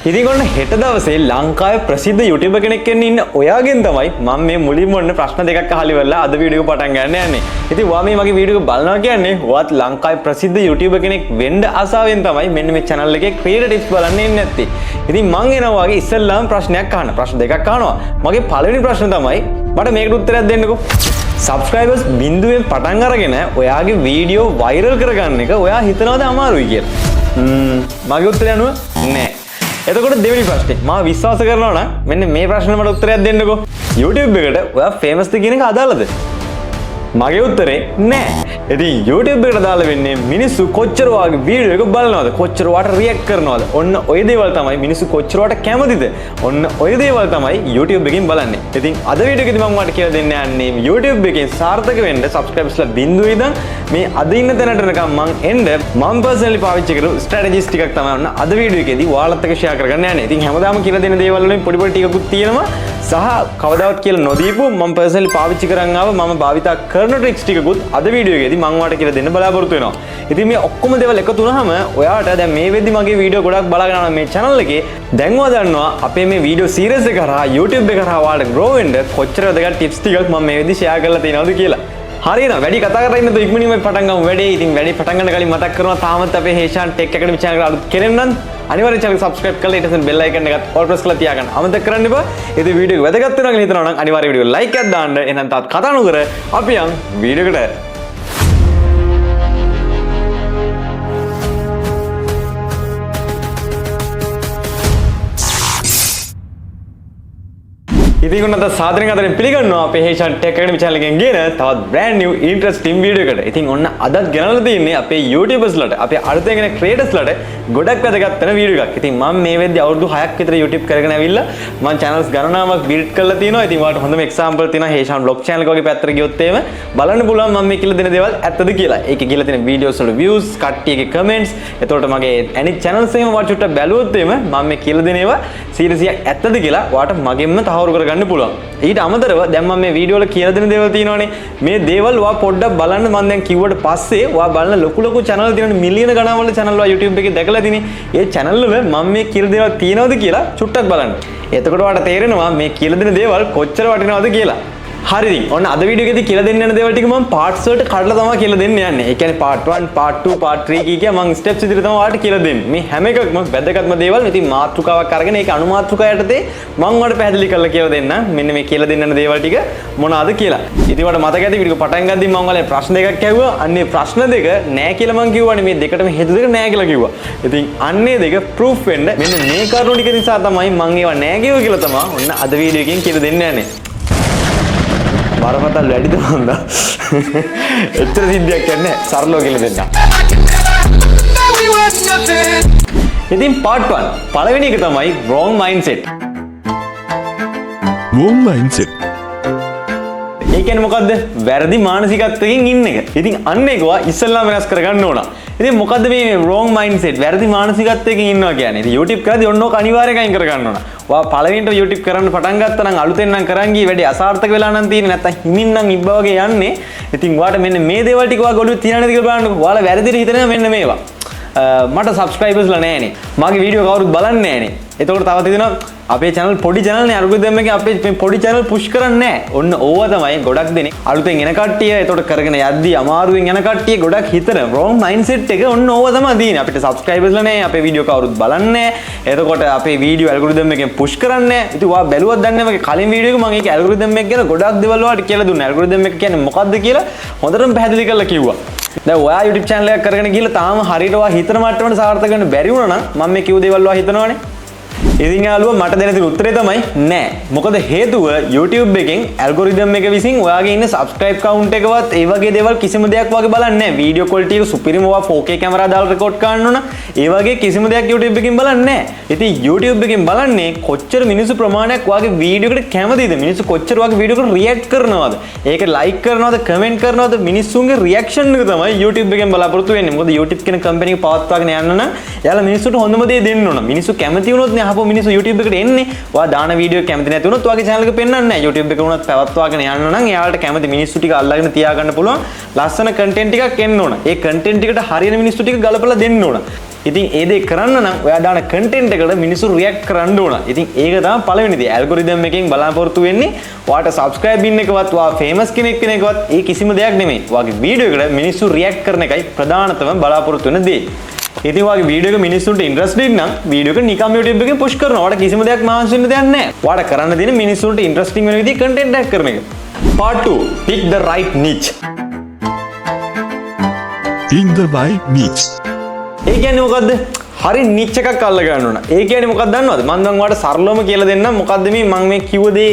ඉතින් ඔන්න හෙට දවසේ ලංකාවේ ප්‍රසිද්ධ YouTuber කෙනෙක් වෙන්න ඉන්න ඔයාගෙන් තමයි මම මේ මුලින්ම ඔන්න ප්‍රශ්න දෙකක් අහලා ඉවරලා අද වීඩියෝ එක පටන් ගන්න යන්නේ. ඉතින් ඔයා මේ මගේ වීඩියෝ එක බලනවා කියන්නේ ඔයාත් ලංකාවේ ප්‍රසිද්ධ YouTuber කෙනෙක් වෙන්න ආසාවෙන් තමයි මෙන්න මේ channel එකේ creator tips බලන්න ඉන්නේ නැත්තේ. ඉතින් මං එනවා වගේ ඉස්සෙල්ලාම ප්‍රශ්නයක් අහන්න. ප්‍රශ්න දෙකක් අහනවා. මගේ පළවෙනි ප්‍රශ්න තමයි මට මේකට උත්තරයක් දෙන්නකෝ. subscribers බිඳුවෙන් පටන් අරගෙන ඔයාගේ වීඩියෝ viral කරගන්න එක ඔයා හිතනවද අමාරුයි කියලා? මගේ උත්තරය අනුව නෑ. එතකොට දෙවෙනි ප්‍රශ්නේ මම විශ්වාස කරනවා නම් මෙන්න මේ ප්‍රශ්නෙට මට උත්තරයක් දෙන්නකෝ. YouTube එකට ඔයා famous ද කියන එක අදාළද? මගේ උත්තරේ නෑ. ඉතින් YouTube එකට දාලා වෙන්නේ මිනිස්සු කොච්චර වාගේ වීඩියෝ එක බලනවද? කොච්චර වාට රියැක්ට් කරනවද? ඔන්න ඔය දේවල් තමයි මිනිස්සු කොච්චර වාට කැමතිද? ඔන්න ඔය දේවල් තමයි YouTube එකෙන් බලන්නේ. ඉතින් අද වීඩියෝ එකේදී මම ඔයාලට කියලා දෙන්න යන්නේ YouTube එකෙන් සාර්ථක වෙන්න subscribersලා බිඳුවේ ඉඳන් මේ අද ඉන්න තැනට එනකම් මම එන්න මම personally පාවිච්චි කරපු strategies ටිකක් තමයි ඔන්න අද වීඩියෝ එකේදී ඔයාලත් එක්ක share කරගන්න යන්නේ. ඉතින් හැමදාම කියලා දෙන දේවල් වලින් පොඩි පොඩි ටිකකුත් තියෙනවා. සහ කවදාවත් කියලා නොදීපු මම personally පාවිච්චි කරන් ආව මම භාවිතා කරන tricks ටිකකුත් අද වීඩියෝ එකේදී මම ඔයාලට කියලා දෙන්න බලාපොරොත්තු වෙනවා. ඉතින් මේ ඔක්කොම දේවල් එකතු වුණාම ඔයාට දැන් මේ වෙද්දි මගේ වීඩියෝ ගොඩක් බලාගෙන යනවා මේ channel එකේ. දැන් ඔයා දන්නවා අපේ මේ වීඩියෝ series එක කරා YouTube එක කරා ඔයාලට grow වෙන්න කොච්චර වැදගත් tips ටිකක් මම මේ වෙද්දි share කරලා තියෙනවද කියලා. හරියන වැඩි කතා කරලා ඉන්න තු ඉක්මනින්ම පටන් ගමු වැඩේ. ඉතින් වැඩි පටන් ගන්න කලින් මතක් කරනවා තාමත් අපේ හේෂාන් ටෙක් ඇකඩමි channel එක අලුත් කෙනෙක් නම් අනිවාර්යෙන් channel එක subscribe කරලා ඊට පස්සේ bell icon එකත් all press කරලා තියාගන්න. අමතක කරන්න එපා. ඉතින් වීඩියෝ එක වැදගත් වෙනවා කියලා හිතනවා නම් අනිවාර්යෙන් වීඩියෝ like එකක් දාන්න. එහෙනම් තාත් කතා නොකර අපි යන් වීඩියෝ එකට. ඉතින් ඔන්න අද සාදරයෙන් අතරින් පිළිගන්නවා අපේ හේෂාන් ටෙක් ඇකඩමි channel එකෙන් ගෙන තවත් brand new interesting video එකකට. ඉතින් ඔන්න අදත් ගෙනල්ලා තියෙන්නේ අපේ YouTubers ලට අපේ අලුතෙන් එන creators ලට ගොඩක් වැදගත් වෙන වීඩියෝ එකක්. ඉතින් මම මේ වෙද්දි අවුරුදු 6ක් විතර YouTube කරගෙන ඇවිල්ලා මම channels ගණනාවක් build කරලා තියෙනවා. ඉතින් ඔයාලට හොඳම example තියෙනවා හේෂාන් vlog channel එක වගේ පැත්තට ගියොත් එහෙම බලන්න පුළුවන් මම මේ කියලා දෙන දේවල් ඇත්තද කියලා. ඒකේ කියලා තියෙන videos වල views, කට්ටියගේ comments, එතකොට මගේ අනිත් channels එකම ඔයාලා චුට්ටක් බැලුවොත් එහෙම මම මේ කියලා දෙන ඒවා serious එකක් ඇත්තද කියලා ඔයාලට මගෙන්ම තහවුරු කරගන්න පුළුවන්. ඊට අමතරව දැන් මම මේ වීඩියෝ වල කියලා දෙන දේවල් තියෙනවානේ. මේ දේවල් ඔයා පොඩ්ඩක් බලන්න මම දැන් කිව්වට පස්සේ ඔයා බලන ලොකු ලොකු channel තියෙන මිලියන ගණන් වල channel ඔයා YouTube එකේ දැකලා තියෙන්නේ. ඒ channel වල මම මේ කියලා දේවල් තියෙනවද කියලා චුට්ටක් බලන්න. එතකොට ඔයාලට තේරෙනවා මේ කියලා දෙන දේවල් කොච්චර වටිනවද කියලා. හරි ඉතින් ඔන්න අද වීඩියෝ එකේදී කියලා දෙන්න යන දේවල් ටික මම parts වලට කඩලා තමයි කියලා දෙන්න යන්නේ. ඒ කියන්නේ part 1, part 2, part 3 කිය මම steps විදිහට තමයි ඔයාලට කියලා දෙන්නේ. මේ හැම එකක්ම වැදගත්ම දේවල්. ඉතින් මාතෘකාවක් අරගෙන ඒක අනුමාතෘකාව යටතේ මම ඔයාලට පැහැදිලි කරලා කියලා දෙන්න. මෙන්න මේ කියලා දෙන්න යන දේවල් ටික මොනවාද කියලා. ඉතින් ඔයාලට මතක ඇති වීඩියෝ පටන් ගද්දී මම ඔයාලට ප්‍රශ්න දෙකක් ඇහුවා. අන්නේ ප්‍රශ්න දෙක නෑ කියලා මම කිව්වනේ. මේ දෙකටම හේතු දෙක නෑ කියලා කිව්වා. ඉතින් අන්නේ දෙක proof වෙන්න මෙන්න මේ කරුණු ටික නිසා තමයි මම ඒවා නෑ කිව්වා කියලා තමයි ඔන්න අද වීඩියෝ එකෙන් කියලා දෙන්න යන්නේ. බරපතල වැඩිද මන්ද? එච්චර සිද්ධියක් කියන්නේ සරලව කියලා දෙන්න. ඉතින් part 1 පළවෙනි එක තමයි wrong mindset. wrong mindset. ඒ කියන්නේ මොකද්ද? වැරදි මානසිකත්වයකින් ඉන්න එක. ඉතින් අන්න ඒකවා ඉස්සෙල්ලාම වෙනස් කරගන්න ඕන. ඉතින් මොකද්ද මේ wrong mindset? වැරදි මානසිකත්වයකින් ඉන්නවා කියන්නේ. ඉතින් YouTube කරද්දී ඔන්න ඕක අනිවාර්යයෙන් අයින් කරගන්න ඕන. ඔයා පළවෙනිට YouTube කරන්න පටන් ගත්තා නම් අලුතෙන් නම් කරන් ගියේ වැඩි අසාර්ථක වෙලා නම් තියෙන්නේ නැත්තම් හිමින් නම් ඉබ්බා වගේ යන්නේ. ඉතින් ඔයාට මෙන්න මේ දේවල් ටික ඔයා ගොළුවේ තියනද කියලා බලන්නකෝ. ඔයාලා වැරදිට හිතනවා මෙන්න මේවා. මට subscribersලා නැහැනේ. මගේ වීඩියෝ කවුරුත් බලන්නේ නැහැනේ. එතකොට තව තියෙනවා අපේ channel පොඩි channel නේ algorithm එකේ අපේ මේ පොඩි channel push කරන්නේ නැහැ. ඔන්න ඕවා තමයි ගොඩක් දෙනෙක් අලුතෙන් එන කට්ටිය එතකොට කරගෙන යද්දී අමාරුවෙන් යන කට්ටිය ගොඩක් හිතන wrong mindset එක ඔන්න ඕවා තමයි තියෙන්නේ. අපිට subscribersලා නැහැ. අපේ වීඩියෝ කවුරුත් බලන්නේ නැහැ. එතකොට අපේ වීඩියෝ algorithm එකෙන් push කරන්නේ නැහැ. ඉතින් ඔයා බැලුවත් දන්නේ නැහැ මගේ කලින් වීඩියෝ එක මම ඒක algorithm එක ගැන ගොඩක් දේවල් ඔයාලට කියලා දුන්නා. algorithm එක කියන්නේ මොකක්ද කියලා හොඳටම පැහැදිලි කරලා කිව්වා. දැන් ඔයා YouTube channel එකක් කරගෙන ගිහලා තාම හරියට ඔයා හිතන මට්ටමට සාර්ථක වෙන්න බැරි වුණා නම් මම මේ කිව්ව දේවල් ඔයා හිතනවනේ. ඉතින් යාළුවා මට දෙන තියෙන උත්තරේ තමයි නෑ. මොකද හේතුව YouTube එකෙන් ඇල්ගොරිතම් එක විසින් ඔයාගේ ඉන්න subscribe count එකවත් ඒ වගේ දේවල් කිසිම දෙයක් වගේ බලන්නේ නෑ. වීඩියෝ quality එක සුපිරිම ඔයා 4K කැමරා දාලා රෙකෝඩ් කරන්න ඕන. ඒ වගේ කිසිම දෙයක් YouTube එකෙන් බලන්නේ නෑ. ඉතින් YouTube එකෙන් බලන්නේ කොච්චර මිනිස්සු ප්‍රමාණයක් ඔයාගේ වීඩියෝ එකට කැමතිද? මිනිස්සු කොච්චර ඔයාගේ වීඩියෝ එකට react කරනවද? ඒක like කරනවද? comment කරනවද? මිනිස්සුන්ගේ reaction එක තමයි YouTube එකෙන් බලාපොරොත්තු වෙන්නේ. මොකද YouTube කියන company එක පවත්වාගෙන යන්න නම් එයාලා මිනිස්සුන්ට හොඳම දේ දෙන්න ඕන. මිනිස්සු කැමති වුණොත් නේ අහපුව මිනිස්සු YouTube එකට එන්නේ. ඔයා දාන වීඩියෝ කැමති නැති වුණොත් ඔයාගේ channel එක පෙන්වන්නේ නැහැ. YouTube එක උනත් පැවැත්වාගෙන යන්න නම් එයාලට කැමති මිනිස්සු ටික අල්ලගෙන තියාගන්න පුළුවන් ලස්සන content ටිකක් එන්න ඕන. ඒ content ටිකට හරියන මිනිස්සු ටික ගලපලා දෙන්න ඕන. ඉතින් ඒ දේ කරන්න නම් ඔයා දාන කන්ටෙන්ට් එකට මිනිස්සු රියැක්ට් කරන්න ඕන. ඉතින් ඒක තමයි පළවෙනි දේ. ඇල්ගොරිතම් එකෙන් බලාපොරොත්තු වෙන්නේ ඔයාට සබ්ස්ක්‍රයිබ් ඉන්න එකවත් ඔයා ෆේමස් කෙනෙක් කෙනෙක්වත් ඒ කිසිම දෙයක් නෙමෙයි. ඔයාගේ වීඩියෝ එකට මිනිස්සු රියැක්ට් කරන එකයි ප්‍රධානතම බලාපොරොත්තු වෙන දේ. ඉතින් ඔයාගේ වීඩියෝ එක මිනිස්සුන්ට ඉන්ට්‍රස්ටඩ් නම් වීඩියෝ එක නිකම් YouTube එකෙන් පුෂ් කරනවා. ඔයාට කිසිම දෙයක් මහන්සි වෙන්න දෙයක් නැහැ. ඔයාට කරන්න තියෙන්නේ මිනිස්සුන්ට ඉන්ට්‍රස්ටිං වෙන විදිහේ කන්ටෙන්ට් එකක් කරන එක. Part 2. Pick the right niche. In the right niche. ඒ කියන්නේ මොකද්ද? හරි නිච් එකක් අල්ල ගන්න ඕන. ඒ කියන්නේ මොකක්ද දන්නවද? මම දැන් ඔයාලට සරලවම කියලා දෙන්නම්. මොකද්ද මම මේ කිව්ව දේ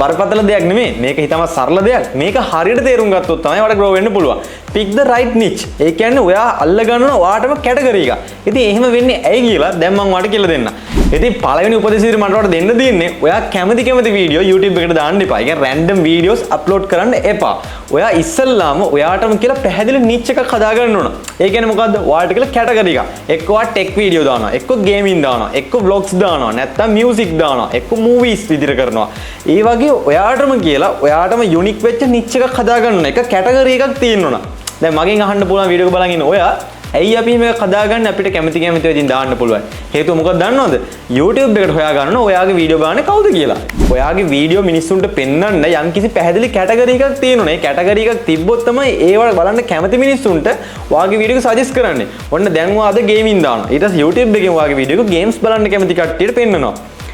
බරපතල දෙයක් නෙමෙයි. මේක හිතම සරල දෙයක්. මේක හරියට තේරුම් ගත්තොත් තමයි ඔයාලට grow වෙන්න පුළුවන්. Pick the right niche. ඒ කියන්නේ ඔයා අල්ල ගන්න ඕන ඔයාටම කැටගරි එකක්. ඉතින් එහෙම වෙන්නේ ඇයි කියලා දැන් මම ඔයාලට කියලා දෙන්නම්. ඉතින් පළවෙනි උපදේශය මට ඔයාලට දෙන්න තියෙන්නේ ඔයා කැමති වීඩියෝ YouTube එකට දාන්න එපා. ඒ කියන්නේ random videos upload කරන්න එපා. ඔයා ඉස්සල්ලාම ඔයාටම කියලා පැහැදිලි niche එකක් හදාගන්න ඕන. ඒ කියන්නේ මොකද්ද? ඔයාලට කියලා කැටගරි එකක්. එක්ක ඔයා tech video දානවා, එක්ක gaming දානවා, එක්ක vlogs දානවා, නැත්නම් music දානවා, එක්ක movies විදිහට කරනවා. ඒ වගේ ඔයාටම කියලා ඔයාටම unique වෙච්ච niche එකක් හදාගන්න ඕන. එක කැටගරි එකක් තියෙන්න ඕන. දැන් මගෙන් අහන්න පුළුවන් වීඩියෝ එක බලන් ඉන්න ඔයා ඇයි අපි මේක හදාගන්න අපිට කැමති වෙදින් දාන්න පුළුවන්. හේතුව මොකක්ද දන්නවද? YouTube එකට හොයා ගන්න ඔයාගේ වීඩියෝ බලන්නේ කවුද කියලා. ඔයාගේ වීඩියෝ මිනිස්සුන්ට පෙන්වන්න යම්කිසි පැහැදිලි කැටගරි එකක් තියෙනවා. ඒ කැටගරි එකක් තිබ්බොත් තමයි ඒවට බලන්න කැමති මිනිස්සුන්ට ඔයාගේ වීඩියෝ එක සජෙස්ට් කරන්නේ. ඔන්න දැන් ඔයා අද ගේමින් දානවා. ඊට පස්සේ YouTube එකෙන් ඔයාගේ වීඩියෝ එක ගේම්ස් බලන්න කැමති කට්ටියට පෙන්වනවා.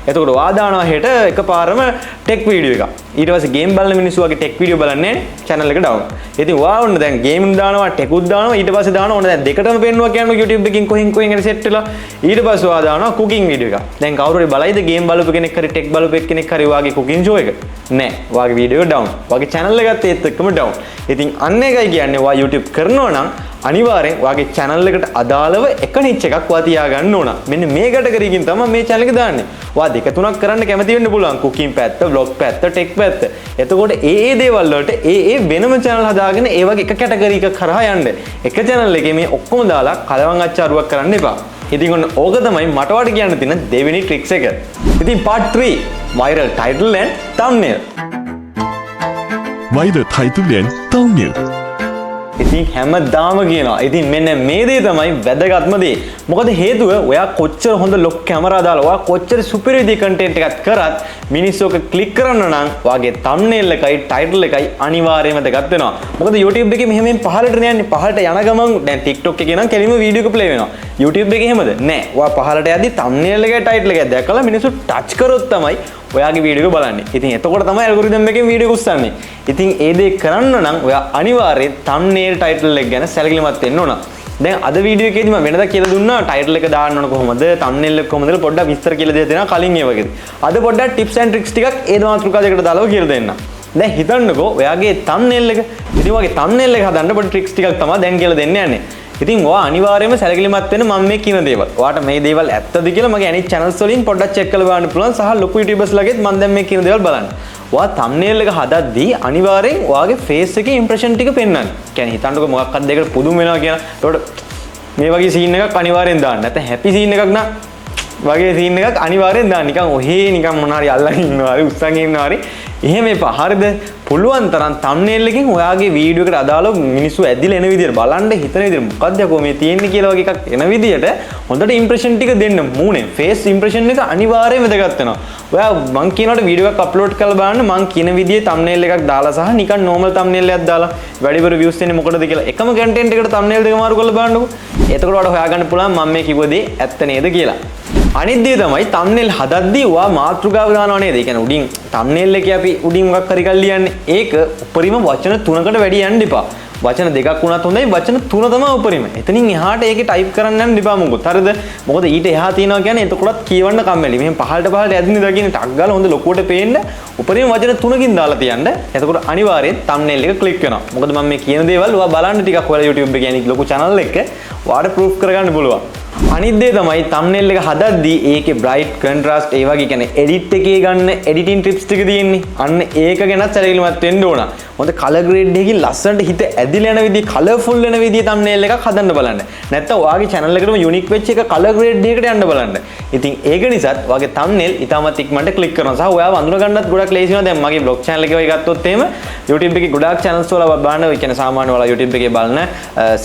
එතකොට ඔයා දානවා හෙට එකපාරම ටෙක් වීඩියෝ එකක්. ඊට පස්සේ ගේම් බලන මිනිස්සු වගේ ටෙක් වීඩියෝ බලන්නේ channel එක ඩවුන්. ඉතින් ඔයා ඔන්න දැන් ගේමින් දානවා ටෙකුත් දානවා ඊට පස්සේ දානවා ඔන්න දැන් දෙකටම පෙන්නුවා කියන්නේ YouTube එකකින් කොහෙන් හරි සෙට් වෙලා ඊට පස්සේ ඔයා දානවා කුකින් වීඩියෝ එකක්. දැන් කවුරු හරි බලයිද ගේම් බලපු කෙනෙක් හරි ටෙක් බලපු කෙනෙක් හරි ඔයාගේ කුකින් ෂෝ එක? නෑ. ඔයාගේ වීඩියෝ එක ඩවුන්. ඔයාගේ channel එකත් ඒත් එක්කම ඩවුන්. ඉතින් අන්න එකයි කියන්නේ ඔයා YouTube කරනවා නම් අනිවාර්යෙන් ඔයාගේ channel එකට අදාළව එක niche එකක් ඔයා තියාගන්න ඕන. මෙන්න මේ කැටගරියකින් තමයි මේ channel එක දාන්නේ. ඔයා දෙක තුනක් කරන්න කැමති වෙන්න පුළුවන්. cooking පැත්ත, vlog පැත්ත, tech පැත්ත. එතකොට ඒ දේවල් වලට ඒ වෙනම channel හදාගෙන ඒ වගේ එක කැටගරි එකක් කරා යන්න. එක channel එකේ මේ ඔක්කොම දාලා කලවම් අච්චාරුවක් කරන්න එපා. ඉතින් ඔන්න ඕක තමයි මට ඔයාලට කියන්න තියෙන දෙවෙනි tricks එක. ඉතින් part 3 viral title and thumbnail. Viral title and thumbnail. ඉතින් හැමදාම කියනවා. ඉතින් මෙන්න මේ දේ තමයි වැදගත්ම දේ. මොකද හේතුව ඔයා කොච්චර හොඳ ලොක් කැමරා දාලා ඔයා කොච්චර සුපිරි විදිහේ කන්ටෙන්ට් එකක් කරත් මිනිස්සු ඔක ක්ලික් කරන්න නම් ඔයාගේ thumbnail එකයි title එකයි අනිවාර්යයෙන්ම වැදගත් වෙනවා. මොකද YouTube එකේ මෙහෙම පහළට යන්නේ. පහළට යන ගමන් දැන් TikTok එකේ නම් කෙලින්ම වීඩියෝ එක ප්ලේ වෙනවා. YouTube එකේ එහෙමද? නෑ. ඔයා පහළට යද්දි thumbnail එකයි title එකයි දැකලා මිනිස්සු ටච් කරොත් තමයි ඔයාගේ වීඩියෝ එක බලන්නේ. ඉතින් එතකොට තමයි ඇල්ගොරිතම් එකෙන් වීඩියෝ එක උස්සන්නේ. ඉතින් ඒ දේ කරන්න නම් ඔයා අනිවාර්යයෙන් thumbnail title එක ගැන සැලකිලිමත් වෙන්න ඕන. දැන් අද වීඩියෝ එකේදී මම වෙනදා කියලා දුන්නා title එක දාන්න ඕන කොහොමද, thumbnail එක කොහොමද කියලා පොඩ්ඩක් විස්තර කියලා දෙනවා කලින් ඒ වගේදී. අද පොඩ්ඩක් tips and tricks ටිකක් ඒ මාතෘකාව දෙකට දාලා කියලා දෙන්න. දැන් හිතන්නකෝ ඔයාගේ thumbnail එක. ඉතින් ඔයාගේ thumbnail එක හදන්න පොඩි tricks ටිකක් තමයි දැන් කියලා දෙන්න යන්නේ. ඉතින් ඔයා අනිවාර්යයෙන්ම සැලකිලිමත් වෙන්න මම මේ කියන දේවල්. ඔයාට මේ දේවල් ඇත්තද කියලා මගේ අනිත් channels වලින් පොඩ්ඩක් check කරලා බලන්න පුළුවන්. සහ ලොකු YouTubers ලගෙත් මම දැන් මේ කියන දේවල් බලන්න. ඔයා thumbnail එක හදද්දී අනිවාර්යෙන් ඔයාගේ face එකේ impression ටික පෙන්වන්න. කියන්නේ හිතන්නකෝ මොකක්වත් දෙයකට පුදුම වෙනවා කියන. ඒකට මේ වගේ scene එකක් අනිවාර්යෙන් දාන්න. නැත්නම් happy scene එකක් නම් වගේ scene එකක් අනිවාර්යෙන් දාන්න. නිකන් ඔහේ නිකන් මොන හරි අල්ලන් ඉන්නවා හරි උස්සන් ඉන්නවා හරි. එහෙම එපා. හරිද? පුළුවන් තරම් thumbnail එකෙන් ඔයාගේ වීඩියෝ එකට අදාළව මිනිස්සු ඇදිලා එන විදියට බලන්න හිතන විදියට මොකක්ද යකෝ මේ තියෙන්නේ කියලා වගේ එකක් එන විදියට හොඳට impression ටික දෙන්න මූණේ face impression එක අනිවාර්යයෙන්ම වැදගත් වෙනවා. ඔයා මං කියනකොට වීඩියෝ එකක් අප්ලෝඩ් කරලා බලන්න මං කියන විදිහේ thumbnail එකක් දාලා සහ නිකන් normal thumbnail එකක් දාලා වැඩිපුර views එන්නේ මොකටද කියලා එකම content එකට thumbnail දෙක මාරු කරලා බලන්නකෝ. එතකොට ඔයාලට හොයාගන්න පුළුවන් මම මේ කිව්ව දේ ඇත්ත නේද කියලා. අනිත් දේ තමයි thumbnail හදද්දී ඔයා මාතෘකාව දානවා නේද? ඒ කියන්නේ උඩින් thumbnail එකේ අපි උඩින් මොකක් හරි කරලා ලියන්නේ. ඒක උපරිම වචන 3කට වැඩි යන්න එපා. වචන 2ක් වුණත් හොඳයි වචන 3 තමයි උපරිම. එතනින් එහාට ඒකේ ටයිප් කරන්න යන්න එපා මොකද? හරිද? මොකද ඊට එහා තියනවා කියන්නේ එතකොටත් කියවන්න කම්මැලි. මෙහෙම පහළට යද්දී දකින්න ටක් ගාලා හොඳ ලොකුවට පේන්න උපරිම වචන 3කින් දාලා තියන්න. එතකොට අනිවාර්යෙන් thumbnail එක ක්ලික් වෙනවා. මොකද මම මේ කියන දේවල් ඔයා බලන්න ටිකක් ඔයාලා YouTube එකේ අනිත් ලොකු channel එක ඔයාලට proof කරගන්න පුළුවන්. අනිත් දේ තමයි thumbnail එක හදද්දී ඒකේ bright contrast ඒ වගේ කියන්නේ edit එකේ ගන්න editing tips ටික තියෙන්නේ. අන්න ඒක ගැනත් සැලකිලිමත් වෙන්න ඕන. හොඳ කලර් ග්‍රේඩ් එකකින් ලස්සනට හිත ඇදිලා යන විදිහ කලර්ෆුල් වෙන විදිහ thumbnail එකක් හදන්න බලන්න. නැත්නම් ඔයාගේ channel එකටම යුනික් වෙච්ච එක කලර් ග්‍රේඩ් එකකට යන්න බලන්න. ඉතින් ඒක නිසාත් ඔයාගේ thumbnail ඉතාමත් ඉක්මනට ක්ලික් කරනවා. සහ ඔයාව අඳුන ගන්නත් ගොඩක් ලේසි වෙනවා. දැන් මගේ vlog channel එකේ ඔය ගත්තොත් එහෙම YouTube එකේ ගොඩාක් channels වල බලන්න ඔය කියන්නේ සාමාන්‍ය වල YouTube එකේ බලන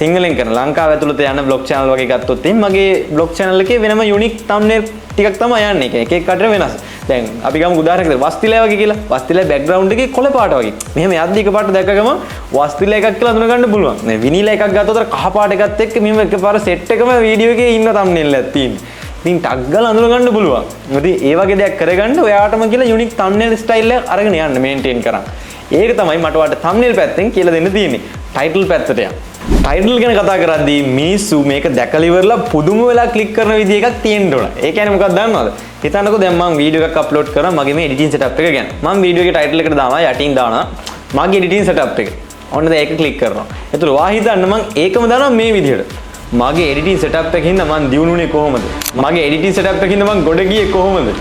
සිංහලෙන් කරන ලංකාව ඇතුළත යන vlog channel වගේ ගත්තොත් එහෙම මගේ vlog channel එකේ වෙනම යුනික් thumbnail ටිකක් තමයි යන්නේ. එක එක කට වෙනස්. දැන් අපි ගමු උදාහරණයකට වස්තිලය වගේ කියලා. වස්තිලය බෑග්ග්‍රවුන්ඩ් එකේ කොළ පාට වගේ. මෙහෙම යද්දි එකපාරට දැක්කම වස්තිලය එකක් කියලා අඳුන ගන්න පුළුවන්. නේ විනිලා එකක් ගත්තොත් කහ පාට එකත් එක්ක මෙහෙම එකපාර සෙට් එකම වීඩියෝ එකේ ඉන්න thumbnail එකක් තියෙන්නේ. ඉතින් ටග් ගාලා අඳුන ගන්න පුළුවන්. ඉතින් ඒ වගේ දෙයක් කරගන්න ඔයාටම කියලා යුනික් thumbnail style එක අරගෙන යන්න මේන්ටේන් කරන්. ඒක තමයි මට ඔයාලට thumbnail පැත්තෙන් කියලා දෙන්න තියෙන්නේ. title පැත්තට යන්න. ටයිටල් ගැන කතා කරද්දී මිනිස්සු මේක දැකලා ඉවරලා පුදුම වෙලා ක්ලික් කරන විදිහ එකක් තියෙන්න ඕන. ඒ කියන්නේ මොකක්ද දන්නවද? හිතන්නකෝ දැන් මම වීඩියෝ එකක් අප්ලෝඩ් කරා මගේ මේ එඩිටින් සෙටප් එක ගැන. මම වීඩියෝ එකේ ටයිටල් එකට දානවා යටින් දානවා මගේ එඩිටින් සෙටප් එක. ඔන්න දැන් ඒක ක්ලික් කරනවා. ඒතර ඔයා හිතන්න මම ඒකම දානවා මේ විදිහට. මගේ එඩිටින් සෙටප් එකකින් මම දියුණුනේ කොහොමද? මගේ එඩිටින් සෙටප් එකකින් මම ගොඩ ගියේ කොහොමද?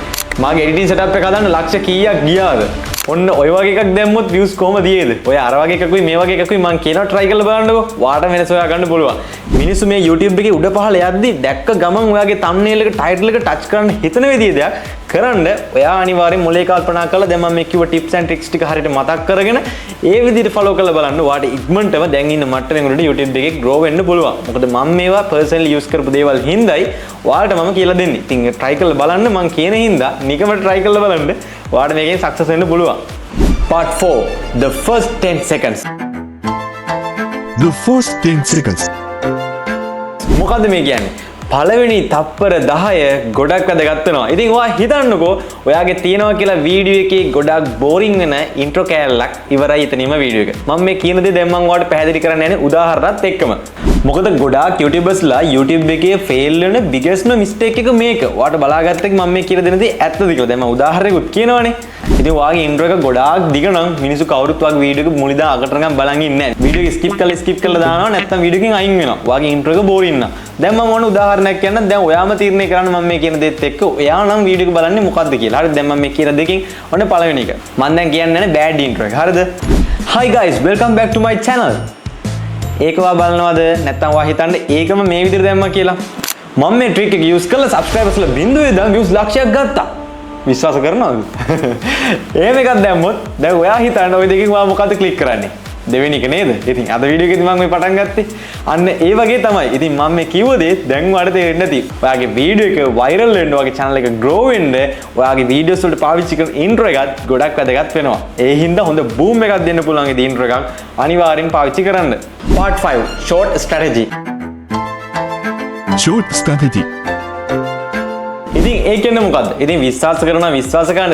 මගේ එඩිටින් සෙටප් එක හදන්න ලක්ෂ කීයක් ගියාද? ඔන්න ඔය වගේ එකක් දැම්මොත් views කොහමද දියේද? ඔය අර වගේ එකකුයි මේ වගේ එකකුයි මම කියනවා try කරලා බලන්නකෝ. ඔයාට වෙනස හොයා ගන්න පුළුවන්. මිනිස්සු මේ YouTube එකේ උඩ පහළ යද්දි දැක්ක ගමන් ඔයාගේ thumbnail එක title එක touch කරන්න හිතන විදිය දෙයක් කරන්න ඔයා අනිවාර්යෙන් මොලේ කල්පනා කරලා දැන් මම මේ කිව්ව tips and tricks ටික හරියට මතක් කරගෙන ඒ විදිහට follow කරලා බලන්න ඔයාට ඉක්මනටම දැන් ඉන්න මට්ටමෙන් උඩට YouTube එකේ grow වෙන්න පුළුවන්. මොකද මම මේවා personally use කරපු දේවල් හින්දායි ඔයාලට මම කියලා දෙන්නේ. ඉතින් try කරලා බලන්න මම කියන හින්දා නිකමට try කරලා බලන්න ඔයාට මේකෙන් success වෙන්න පුළුවන්. Part 4. The first 10 seconds. The first 10 seconds. මොකද්ද මේ කියන්නේ? පළවෙනි තප්පර 10 ගොඩක් වැදගත් වෙනවා. ඉතින් ඔයා හිතන්නකෝ ඔයාගේ තියෙනවා කියලා වීඩියෝ එකේ ගොඩක් බෝරින් වෙන ඉන්ට්‍රෝ කෑල්ලක් ඉවරයි එතනින්ම වීඩියෝ එක. මම මේ කියන දේ දැන් මම ඔයාලට පැහැදිලි කරන්න යන්නේ උදාහරණත් එක්කම. මොකද ගොඩාක් YouTubersලා YouTube එකේ fail වෙන biggest mistake එක මේක. ඔයාට බලාගත්ත එක මම මේ කියලා දෙන දේ ඇත්තද කියලා. දැන් මම උදාහරණයකුත් කියනවනේ. ඉතින් ඔයාගේ ඉන්ට්‍රෝ එක ගොඩාක් දිග නම් මිනිස්සු කවුරුත් ඔයාගේ වීඩියෝ එක මුලින්දා අගට නිකන් බලන් ඉන්නේ නැහැ. වීඩියෝ එක skip කරලා දානවා නැත්නම් වීඩියෝ එකෙන් අයින් වෙනවා. ඔයාගේ ඉන්ට්‍රෝ එක බෝරින් නම්. දැන් මම ඕන උදාහරණයක් කියන්නම්. දැන් ඔයාම තීරණය කරන්න මම මේ කියන දේත් එක්ක ඔයා නම් වීඩියෝ එක බලන්නේ මොකද්ද කියලා. හරිද? දැන් මම මේ කියන දෙකෙන් ඔන්න පළවෙනි එක. මම දැන් කියන්නේ bad intro එක. හරිද? Hi guys, welcome back to my channel. ඒක ඔයා බලනවද? නැත්නම් ඔයා හිතන්නේ ඒකම මේ විදිහට දැම්මා කියලා? මම මේ ට්‍රික් එක යූස් කරලා subscribersලා බිඳුවේ දාලා views ලක්ෂයක් ගත්තා. විශ්වාස කරනවද? එහෙම එකක් දැම්මොත් දැන් ඔයා හිතන්න ওই දෙකෙන් ඔයා මොකද්ද ක්ලික් කරන්නේ? දෙවෙනි එක නේද? ඉතින් අද වීඩියෝ එකේදී මම මේ පටන් ගත්තේ. අන්න ඒ වගේ තමයි. ඉතින් මම මේ කිව්ව දේ දැන් ඔයාලට තේරෙන්නේ නැති. ඔයාගේ වීඩියෝ එක viral වෙන්න, ඔයාගේ channel එක grow වෙන්න, ඔයාගේ videos වලට පාවිච්චි කරන intro එකත් ගොඩක් වැදගත් වෙනවා. ඒ හින්දා හොඳ boom එකක් දෙන්න පුළුවන් ඒ intro එකක් අනිවාර්යෙන් පාවිච්චි කරන්න. Part 5. Short strategy. Short strategy. ඉතින් ඒ කියන්නේ මොකද්ද? ඉතින් විශ්වාස කරන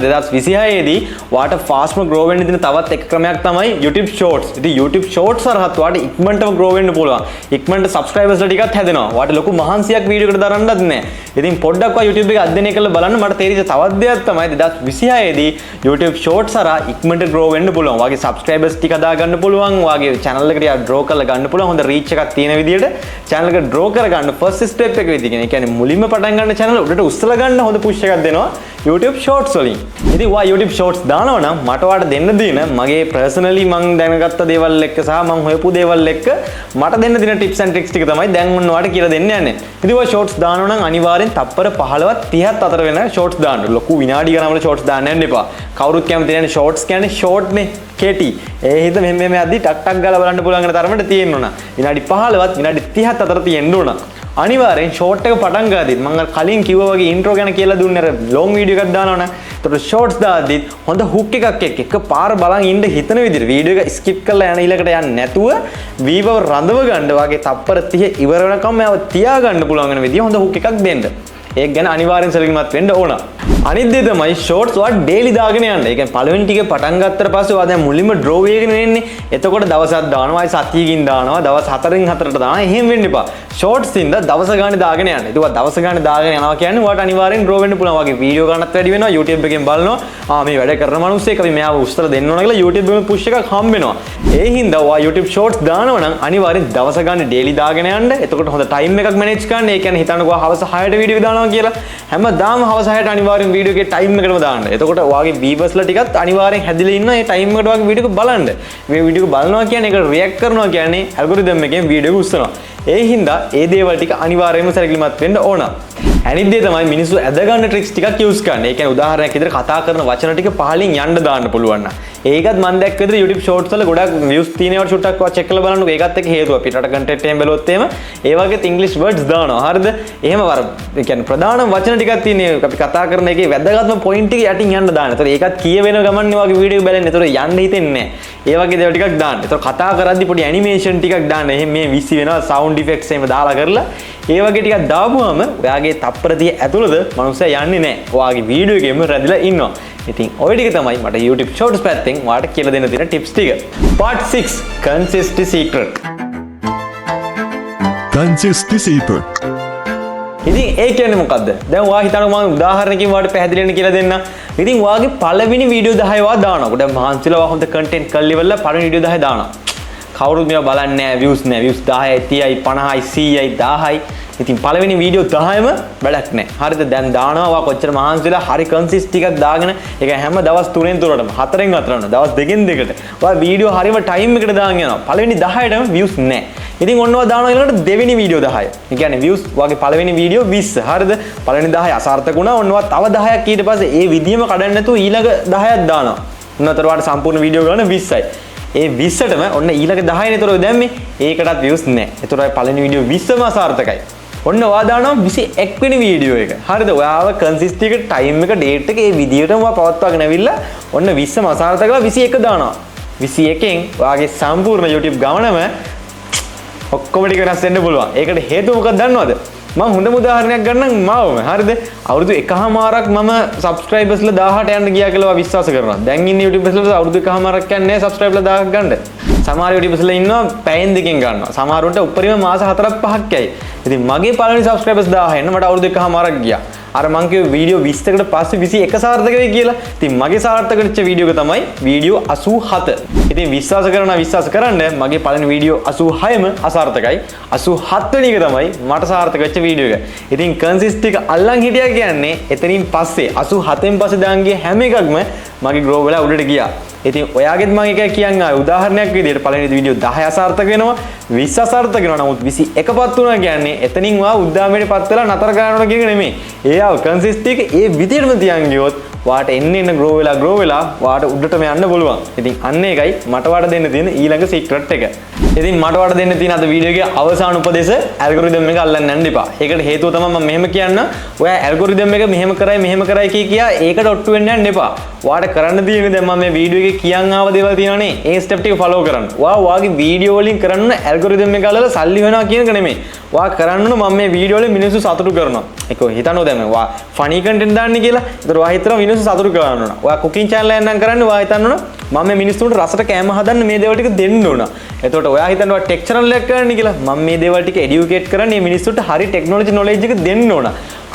2026 දී ඔයාට ෆාස්ට්ම grow වෙන්න දෙන තවත් එක ක්‍රමයක් තමයි YouTube Shorts. ඉතින් YouTube Shorts හරහා ඔයාට ඉක්මනටම grow වෙන්න පුළුවන්. ඉක්මනට subscribers ලා ටිකක් හැදෙනවා. ඔයාට ලොකු මහන්සියක් වීඩියෝ එකට දරන්නත් නැහැ. ඉතින් පොඩ්ඩක් ඔයා YouTube එක අධ්‍යයනය කරලා බලන්න මට තේරිච්ච තවත් දෙයක් තමයි 2026 දී YouTube Shorts හරහා ඉක්මනට grow වෙන්න පුළුවන්. ඔයාගේ subscribers ටික හදා ගන්න පුළුවන්. ඔයාගේ channel එකට draw කරලා ගන්න පුළුවන්. හොඳ reach එකක් තියෙන විදිහට channel එක draw කරගන්න first step එක විදිහට. ඒ කියන්නේ මුලින්ම පටන් ගන්න channel උඩට උස්සලා ගන්න හොඳ push එකක් දෙනවා YouTube Shorts වලින්. ඉතින් ඔයා YouTube Shorts දානවා නම් මට ඔයාට දෙන්න දින මගේ personally මම දැනගත්ත දේවල් එක්ක සහ මම හොයපු දේවල් එක්ක මට දෙන්න දින tips and tricks ටික තමයි දැන් මම ඔයාලට කියලා දෙන්න යන්නේ. ඉතින් ඔයා Shorts දානවා නම් අනිවාර්යෙන් තප්පර 15ත් 30ත් අතර වෙන Shorts දාන්න. ලොකු විනාඩි ගණන් වල Shorts දාන්න යන්න එපා. කවුරුත් කැමති නැහැ Shorts කියන්නේ short නේ. කෙටි. ඒ හින්දා මෙහෙම යද්දි ටක් ටක් ගාලා බලන්න පුළුවන් වෙන තරමට තියෙන්න ඕන. විනාඩි 15වත් විනාඩි 30ත් අතර තියෙන්න ඕන. අනිවාර්යෙන් ෂෝට් එක පටන් ගාද්දිත් මම කලින් කිව්වා වගේ ඉන්ට්‍රෝ ගැන කියලා දුන්නේ අර ලොං වීඩියෝ එකක් දානවනේ. ඒතකොට ෂෝට්ස් දාද්දිත් හොඳ හුක් එකක් එක්ක එක පාර බලන් ඉන්න හිතන විදිහට වීඩියෝ එක ස්කිප් කරලා යන ඊළඟට යන්නේ නැතුව වීවව රඳව ගන්න වගේ තප්පර 30 ඉවර වෙනකම් මේව තියා ගන්න පුළුවන් වෙන විදිහ හොඳ හුක් එකක් දෙන්න. ඒක ගැන අනිවාර්යෙන් සැලකිලිමත් වෙන්න ඕන. අනිත් දේ තමයි ෂෝට්ස් ඔයා ඩේලි දාගෙන යන්න. ඒ කියන්නේ පළවෙනි ටිකේ පටන් ගත්තට පස්සේ ඔයා දැන් මුලින්ම ඩ්‍රෝ වෙගෙන එන්නේ. එතකොට දවසක් දානවා, ආයි සතියකින් දානවා, දවස් 4න් 4ට දානවා. එහෙම වෙන්න එපා. ෂෝට්ස් ඉඳ දවස ගානේ දාගෙන යන්න. ඒක දවස ගානේ දාගෙන යනවා කියන්නේ ඔයාලට අනිවාර්යෙන් ග්‍රෝ වෙන්න පුළුවන් වගේ වීඩියෝ ගන්නත් වැඩි වෙනවා. YouTube එකෙන් බලනවා මේ වැඩ කරන මිනිස්සෙක් අපි මෙයාව උත්තර දෙන්න ඕන කියලා YouTube එකෙන් පුෂ් එකක් හම්බ වෙනවා. ඒ හින්දා ඔයා YouTube shorts දානවා නම් අනිවාර්යෙන් දවස ගානේ daily දාගෙන යන්න. එතකොට හොඳ time එකක් manage කරන්න. ඒ කියන්නේ හිතන්නකෝ හවස 6ට වීඩියෝ දානවා කියලා. හැමදාම හවස 6ට අනිවාර්යෙන් වීඩියෝ එකේ time එකටම දාන්න. එතකොට ඔයාගේ viewers ලා ටිකත් අනිවාර්යෙන් හැදිලා ඉන්න ඒ time එකට ඔයාගේ වීඩියෝ එක බලන්න. මේ වීඩියෝ එක බලනවා කියන්නේ ඒකට react කරනවා කියන්නේ algorithm එකෙන් වීඩියෝ එක උස්සනවා. ඒ හින්දා ඒ දේවල් ටික අනිවාර්යයෙන්ම සැලකිලිමත් වෙන්න ඕන. අනිත් දේ තමයි මිනිස්සු ඇද ගන්න ට්‍රික්ස් ටිකක් යූස් කරන්න. ඒ කියන්නේ උදාහරණයක් විදිහට කතා කරන වචන ටික පහලින් යන්න දාන්න පුළුවන් නම්. ඒකත් මම දැක්ක විදිහට YouTube shorts වල ගොඩක් views තියෙනවට චුට්ටක් check කරලා බලන්නකෝ. ඒකත් එක්ක හේතුව පිටරට content එකෙන් බැලුවොත් එහෙම ඒ වගේත් English words දානවා. හරිද? එහෙම වර ඒ කියන්නේ ප්‍රධාන වචන ටිකක් තියෙන්නේ අපි කතා කරන එකේ වැදගත්ම point ටික යටින් යන්න දාන්න. ඒතකොට ඒකත් කියවෙන ගමන් වගේ වීඩියෝ බලන්න. ඒතකොට යන්න හිතෙන්නේ නැහැ. ඒ වගේ දේවල් ටිකක් දාන්න. ඒතකොට කතා කරද්දි පොඩි animation ටිකක් දාන්න. එහෙම මේ විසි වෙනවා sound effects එහෙම දාලා කරලා ඒ වගේ ටිකක් දාපුවම ඔයාගේ තප්පර 30 ඇතුළත මනුස්සයා යන්නේ නැහැ. ඔයාගේ වීඩියෝ එකේම රැඳිලා ඉන්නවා. ඉතින් ඔය ටික තමයි මට YouTube shorts පැත්තෙන් ඔයාලට කියලා දෙන්න තියෙන tips ටික. Part 6 Consistency Secret. Consistency secret. ඉතින් ඒ කියන්නේ මොකද්ද? දැන් ඔයා හිතනවා මම උදාහරණකින් ඔයාලට පැහැදිලි වෙන්න කියලා දෙන්න. ඉතින් ඔයාගේ පළවෙනි වීඩියෝ 10 ඔයා දානවා. දැන් මහන්සිලා ඔයා හොඳ content කරලා ඉවරලා පළවෙනි වීඩියෝ 10 දානවා. කවුරුත් මේවා බලන්නේ නැහැ, views නැහැ. views 10යි 30යි 50යි 100යි 1000යි. ඉතින් පළවෙනි වීඩියෝ 10ම වැඩක් නැහැ. හරිද? දැන් දානවා ඔයා කොච්චර මහන්සිලා හරි කන්සිස්ට් ටිකක් දාගෙන ඒක හැම දවස් 3න් 3ටම 4න් 4ට දවස් 2න් 2ට ඔයා වීඩියෝ හරිම ටයිම් එකකට දාගෙන යනවා. පළවෙනි 10ටම views නැහැ. ඉතින් ඔන්න ඔයා දානවා ඊළඟට දෙවෙනි වීඩියෝ 10. ඒ කියන්නේ views වගේ පළවෙනි වීඩියෝ 20. හරිද? පළවෙනි 10 අසාර්ථක වුණා. ඔන්න ඔයා තව 10ක් ඊට පස්සේ ඒ විදියම කඩන්න නැතුව ඊළඟ 10ක් දානවා. ඔන්න අතර ඔයාට සම්පූර්ණ වීඩියෝ ගන්න 20යි. ඒ 20ටම ඔන්න ඊළඟ 10නේ ඒතර ඔය දැම්මේ. ඒකටත් views නැහැ. ඒතර ඔය පළවෙනි වීඩියෝ 20ම අසාර්ථකයි. ඔන්න ඔයා දානවා 21 වෙනි වීඩියෝ එක. හරිද? ඔයාව කන්සිස්ටන්ට් එක ටයිම් එක ඩේට් එක ඒ විදියටම ඔයා පවත්වාගෙන ඇවිල්ලා ඔන්න 20ම අසාර්ථකලා 21 දානවා. 21න් ඔයාගේ සම්පූර්ණ YouTube ගමනම ඔක්කොම ටික වෙනස් වෙන්න පුළුවන්. ඒකට හේතුව මොකක්ද දන්නවද? මම හොඳම උදාහරණයක් ගන්නම් මාවම. හරිද? අවුරුදු 1කමාරක් මම subscribersලා 1000ට යන්න ගියා කියලා විශ්වාස කරනවා. දැන් ඉන්නේ YouTubersලා අවුරුදු 1කමාරක් යන්නේ නැහැ subscribersලා 1000ක් ගන්න. සමහර YouTubersලා ඉන්නවා පැයෙන් දෙකෙන් ගන්නවා. සමහරවන්ට උඩරිම මාස 4ක් 5ක් යයි. ඉතින් මගේ පළවෙනි subscribers 1000 එන්න මට අවුරුදු 1කමාරක් ගියා. අර මං කිව්ව වීඩියෝ 20කට පස්සේ 21 සාර්ථක වෙයි කියලා. ඉතින් මගේ සාර්ථක වෙච්ච වීඩියෝ එක තමයි වීඩියෝ 87. ඉතින් විශ්වාස කරන්න මගේ පළවෙනි වීඩියෝ 86ම අසාර්ථකයි. 87 වෙනි එක තමයි මට සාර්ථක වෙච්ච වීඩියෝ එක. ඉතින් කන්සිස්ට් එක අල්ලන් හිටියා කියන්නේ එතනින් පස්සේ 87න් පස්සේ දාන් ගිය හැම එකක්ම මගේ ග්‍රෝ වෙලා උඩට ගියා. ඉතින් ඔයාගෙත් මම එක කියන්න ආවේ උදාහරණයක් විදිහට පළවෙනි වීඩියෝ 10 අසාර්ථක වෙනවා 20 අසාර්ථක වෙනවා. නමුත් 21පත් වුණා කියන්නේ එතනින් ඔයා උද්දාමයටපත් වෙලා නතර කරනවා කියන එක නෙමෙයි. ඒ ආව කන්සිස්ට් එක ඒ විදිහටම තියන් ගියොත් වාට එන්න ග්‍රෝ වෙලා වාට උඩටම යන්න පුළුවන්. ඉතින් අන්න ඒකයි මට වාට දෙන්න තියෙන ඊළඟ සීක්‍රට් එක. ඉතින් මට වාට දෙන්න තියෙන අද වීඩියෝ එකේ අවසාන උපදේශ ඇල්ගොරිතම් එක අල්ලන්න යන්න එපා. ඒකට හේතුව තමයි මම මෙහෙම කියන්න. ඔයා ඇල්ගොරිතම් එක මෙහෙම කරයි කියා ඒකට ඔට්ටු වෙන්න යන්න එපා. වාට කරන්න තියෙන්නේ දැන් මම මේ වීඩියෝ එකේ කියන් ආව දේවල් තියෙනවනේ. ඒ ස්ටෙප් ටික ෆලෝ කරන්න. ඔයාගේ වීඩියෝ වලින් කරන්න ඇල්ගොරිතම් එක අල්ලලා සල්ලි වෙනවා කියන එක නෙමෙයි. ඔයා කරන්න මම මේ වීඩියෝ වලින් මිනිස්සු සතුටු කරනවා. ඒක හිතන්නෝ දැන් ඔයා ෆනි කන්ටෙන්ට් දාන්නේ කියලා. ඒතර ඔයා හිතනවා මිනිස්සු සතුටු කරන්න ඕන. ඔයා කුකින් channel එකක් නම් කරන්නේ ඔයා හිතන්න ඕන මම මේ මිනිස්සුන්ට රසට කෑම හදන්න මේ දේවල් ටික දෙන්න ඕන. එතකොට ඔයා හිතනවා ටෙක් channel එකක් කරන්න කියලා. මම මේ දේවල් ටික එඩියුකේට් කරන්නේ මේ මිනිස්සුන්ට හරි ටෙක්නොලොජි නොලෙජ් එක දෙන්න ඕන.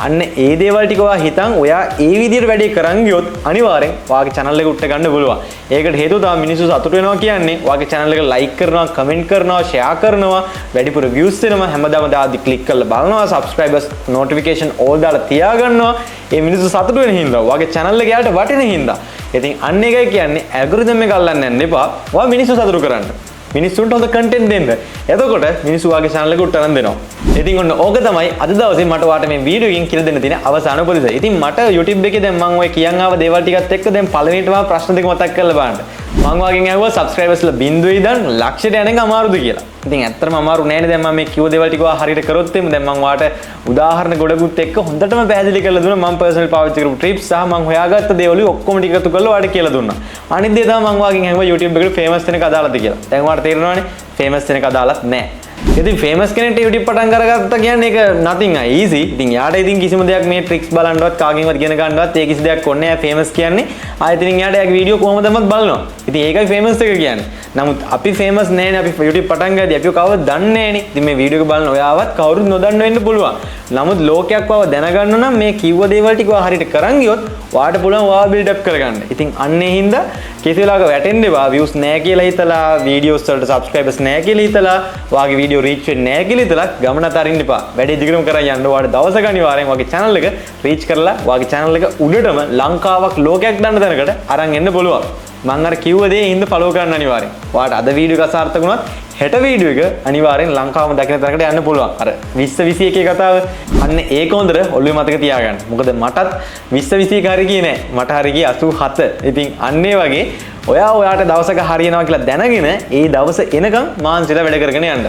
අන්න ඒ දේවල් ටික ඔයා හිතන් ඔයා ඒ විදිහට වැඩේ කරන් ගියොත් අනිවාර්යෙන් ඔයාගේ channel එක උට්ට ගන්න පුළුවන්. ඒකට හේතුව තමයි මිනිස්සු සතුටු වෙනවා කියන්නේ ඔයාගේ channel එක like කරනවා, comment කරනවා, share කරනවා, වැඩිපුර views දෙනවා, හැමදාම දාද්දි click කරලා බලනවා, subscribers notification all දාලා තියාගන්නවා. ඒ මිනිස්සු සතුටු වෙන හින්දා ඔයාගේ channel එක යාට වටින හින්දා. ඉතින් අන්න එකයි කියන්නේ algorithm එක අල්ලන්න යන්න එපා. ඔයා මිනිස්සු සතුටු කරන්න. මිනිස්සුන්ට හොඳ content දෙන්න. එතකොට මිනිස්සු ඔයාගේ channel එක උට්ටරන් දෙනවා. ඉතින් ඔන්න ඕක තමයි අද දවසේ මට ඔයාලට මේ වීඩියෝ එකකින් කියලා දෙන්න තියෙන අවසාන උපදෙස. ඉතින් මට YouTube එකේ දැන් මම ඔය කියන් ආව දේවල් ටිකත් එක්ක දැන් පළවෙනිටම ප්‍රශ්න දෙක මතක් කරලා බලන්න. මම වාගෙන් ඇහුවා subscribersලා බිඳුවේ ඉඳන් ලක්ෂයට යන එක අමාරුද කියලා. ඉතින් ඇත්තටම අමාරු නෑනේ දැන් මම මේ කිව්ව දේවල් ටික ඔයා හරියට කරොත් එimhe දැන් මම ඔයාලට උදාහරණ ගොඩකුත් එක්ක හොඳටම පැහැදිලි කරලා දුන්නා. මම personal පාවිච්චි කරපු tips සහ මම හොයාගත්ත දේවල් ඔක්කොම ටික එකතු කරලා ඔයාලට කියලා දුන්නා. අනිත් දේ තමයි මම වාගෙන් ඇහුවා YouTube එකට famous වෙන එක අදාළද කියලා. දැන් ඔයාලට තේරෙනවනේ famous වෙන එක අදාළත් නෑ. ඉතින් ෆේමස් කෙනෙක්ට YouTube පටන් කරගත්තා කියන්නේ ඒක nothing easy. ඉතින් යාට ඉතින් කිසිම දෙයක් මේ tricks බලන්නවත් කාගෙන්වත් ඉගෙන ගන්නවත් ඒ කිසි දෙයක් ඕනේ නැහැ. ෆේමස් කියන්නේ ආයෙත් ඉතින් යාට යාගේ වීඩියෝ කොහොමදවත් බලනවා. ඉතින් ඒකයි ෆේමස් එක කියන්නේ. නමුත් අපි ෆේමස් නෑනේ. අපි YouTube පටන් ගද්දී අපි කවවද දන්නේ නෑනේ. ඉතින් මේ වීඩියෝ එක බලන ඔයාවත් කවුරුත් නොදන්න වෙන්න පුළුවන්. නමුත් ලෝකයක් වව දැනගන්න නම් මේ කිව්ව දේවල් ටික ඔයා හරියට කරන් ගියොත් ඔයාට පුළුවන් ඔයා බිල්ඩ් අප් කරගන්න. ඉතින් අන්න ඒ හින්දා කිසි වෙලාවක වැටෙන්න එපා. views නෑ කියලා හිතලා, videos වලට subscribers නෑ කියලා හිතලා, ඔයාගේ වීඩියෝ reach වෙන්නේ නෑ කියලා හිතලා ගමන අතරින්න එපා. වැඩි දිගටම කරන් යන්න. ඔයාට දවසක අනිවාර්යෙන් ඔයාගේ channel එක reach කරලා ඔයාගේ channel එක උඩටම ලංකාවක් ලෝකයක් දන්න තැනකට අරන් එන්න පුළුවන්. මම අර කිව්ව දේ හින්දා follow කරන්න අනිවාර්යෙන්. ඔයාට අද වීඩියෝ එක අසාර්ථක වුණත් හෙට වීඩියෝ එක අනිවාර්යෙන් ලංකාවම දකින්න තරකට යන්න පුළුවන්. අර 20 21 කතාව අන්න ඒක හොඳට ඔළුවේ මතක තියාගන්න. මොකද මටත් 20 21 හරි ගියේ නෑ. මට හරි ගියේ 87. ඉතින් අන්න ඒ වගේ ඔයාට දවසක හරියනවා කියලා දැනගෙන ඒ දවස එනකම් මාන්සිලා වැඩ කරගෙන යන්න.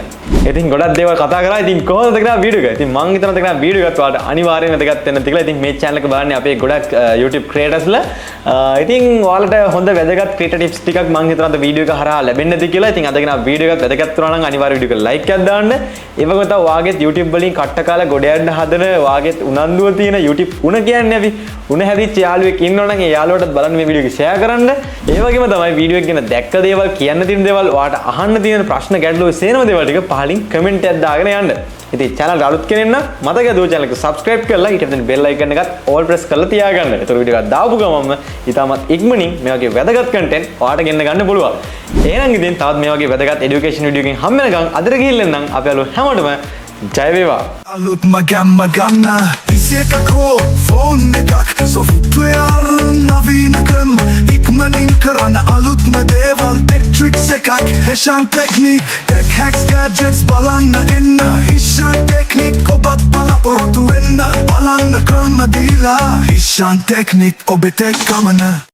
ඉතින් ගොඩක් දේවල් කතා කරා. ඉතින් කොහොමද කරා වීඩියෝ එක? ඉතින් මං හිතනවා කරා වීඩියෝ එකත් ඔයාලට අනිවාර්යෙන් වැදගත් වෙන්න තියලා. ඉතින් මේ channel එක බලන්නේ අපේ ගොඩක් YouTube creatorsලා. ඉතින් ඔයාලට හොඳ වැදගත් creator tips ටිකක් මං හිතනවා වීඩියෝ එක හරහා ලැබෙන්න ඇති කියලා. ඉතින් අද ගෙන වීඩියෝ එකත් වැදගත් වුණා නම් අනිවාර්යෙන් වීඩියෝ එක like එකක් දාන්න. ඒ වගේම තමයි ඔයාගේ YouTube වලින් කට්ට කාලා ගොඩ යන්න හදන ඔයාගේ උනන්දුව තියෙන YouTube උණ කියන්නේ අපි උණ හැදිච්ච යාළුවෙක් ඉන්නවා නම් ඒ යාළුවටත් බලන්න මේ වීඩියෝ එක share කරන්න. ඒ වගේම තමයි වීඩියෝ එක ගැන දැක්ක දේවල් කියන්න තියෙන දේවල් ඔයාට අහන්න තියෙන ප්‍රශ්න ගැටලු සේනම දේවල් ටික පහලින් කමෙන්ට් එකක් දාගෙන යන්න. ඉතින් channel එක අලුත් කෙනෙක් නම් මතක දෝ channel එක subscribe කරලා ඊට පස්සේ bell icon එකත් all press කරලා තියාගන්න. ඒතර වීඩියෝ එකක් දාපු ගමන්ම ඉතාමත් ඉක්මනින් මේ වගේ වැදගත් content ඔයාට ගෙන්න ගන්න පුළුවන්. එහෙනම් ඉතින් තවත් මේ වගේ වැදගත් education video එකකින් හම්බ වෙනකන් අදට ගිහින් නම් අපි අලුත් හැමෝටම ජය වේවා. Alut magana Isiekako phone ekak software navinakam Ikmanin karana alut madeval tech tricks ekak Heshan technique tech hacks gadgets balanna enna Hishan technique kobat bala portu enna Balanna karma dila Hishan technique obetek kamana